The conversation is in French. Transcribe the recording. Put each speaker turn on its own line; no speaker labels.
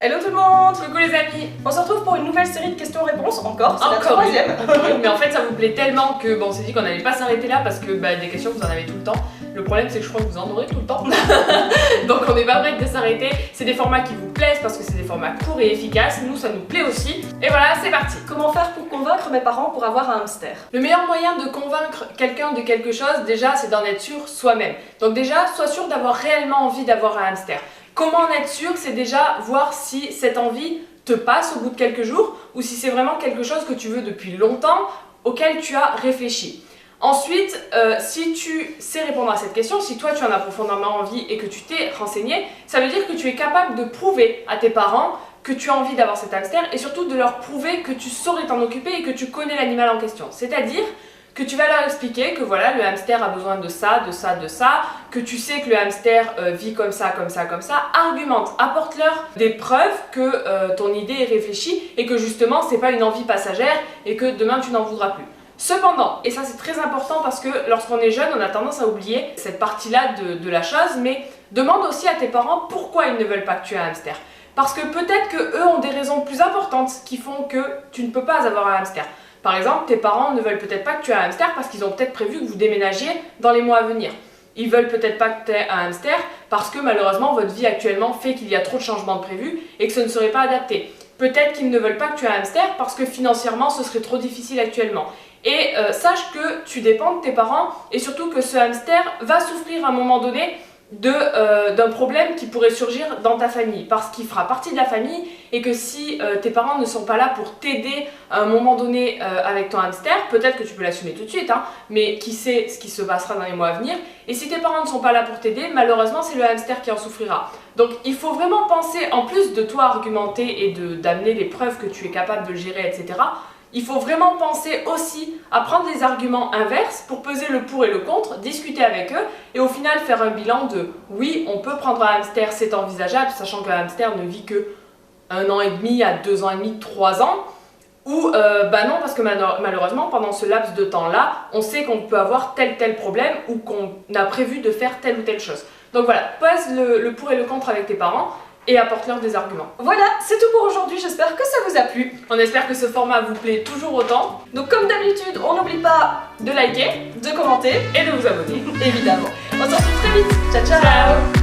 Hello tout le monde!
Coucou les amis!
On se retrouve pour une nouvelle série de questions-réponses, encore, c'est la
Encore
troisième.
Mais en fait ça vous plaît tellement que bon, on s'est dit qu'on n'allait pas s'arrêter là parce que des questions vous en avez tout le temps. Le problème c'est que je crois que vous en aurez tout le temps. Donc on n'est pas prêt de s'arrêter. C'est des formats qui vous plaisent parce que c'est des formats courts et efficaces. Nous ça nous plaît aussi. Et voilà, c'est parti!
Comment faire pour convaincre mes parents pour avoir un hamster?
Le meilleur moyen de convaincre quelqu'un de quelque chose, déjà, c'est d'en être sûr soi-même. Donc déjà, sois sûr d'avoir réellement envie d'avoir un hamster. Comment en être sûr? C'est déjà voir si cette envie te passe au bout de quelques jours ou si c'est vraiment quelque chose que tu veux depuis longtemps, auquel tu as réfléchi. Ensuite, si tu sais répondre à cette question, si toi tu en as profondément envie et que tu t'es renseigné, ça veut dire que tu es capable de prouver à tes parents que tu as envie d'avoir cet hamster et surtout de leur prouver que tu saurais t'en occuper et que tu connais l'animal en question. C'est-à-dire que tu vas leur expliquer que voilà, le hamster a besoin de ça, de ça, de ça, que tu sais que le hamster vit comme ça, comme ça, comme ça. Argumente, apporte-leur des preuves que ton idée est réfléchie et que justement c'est pas une envie passagère et que demain tu n'en voudras plus. Cependant, et ça c'est très important parce que lorsqu'on est jeune, on a tendance à oublier cette partie-là de la chose, mais demande aussi à tes parents pourquoi ils ne veulent pas que tu aies un hamster. Parce que peut-être qu'eux ont des raisons plus importantes qui font que tu ne peux pas avoir un hamster. Par exemple, tes parents ne veulent peut-être pas que tu aies un hamster parce qu'ils ont peut-être prévu que vous déménagiez dans les mois à venir. Ils veulent peut-être pas que tu aies un hamster parce que malheureusement votre vie actuellement fait qu'il y a trop de changements de prévus et que ce ne serait pas adapté. Peut-être qu'ils ne veulent pas que tu aies un hamster parce que financièrement ce serait trop difficile actuellement. Et sache que tu dépends de tes parents et surtout que ce hamster va souffrir à un moment donné d'un problème qui pourrait surgir dans ta famille parce qu'il fera partie de la famille et que si tes parents ne sont pas là pour t'aider à un moment donné avec ton hamster, peut-être que tu peux l'assumer tout de suite, hein, mais qui sait ce qui se passera dans les mois à venir, et si tes parents ne sont pas là pour t'aider, malheureusement c'est le hamster qui en souffrira. Donc il faut vraiment penser, en plus de toi argumenter et d'amener les preuves que tu es capable de le gérer, etc., il faut vraiment penser aussi à prendre les arguments inverses pour peser le pour et le contre, discuter avec eux et au final faire un bilan de oui, on peut prendre un hamster, c'est envisageable, sachant qu'un hamster ne vit que 1 an et demi à 2 ans et demi, 3 ans, ou non, parce que malheureusement pendant ce laps de temps là, on sait qu'on peut avoir tel problème ou qu'on a prévu de faire telle ou telle chose. Donc voilà, pose le pour et le contre avec tes parents et apporte-leur des arguments.
Voilà, c'est tout pour aujourd'hui, j'espère que ça vous a plu.
On espère que ce format vous plaît toujours autant.
Donc comme d'habitude, on n'oublie pas
de liker,
de commenter
et de vous abonner.
évidemment. On se retrouve très vite, ciao ciao.
Ciao.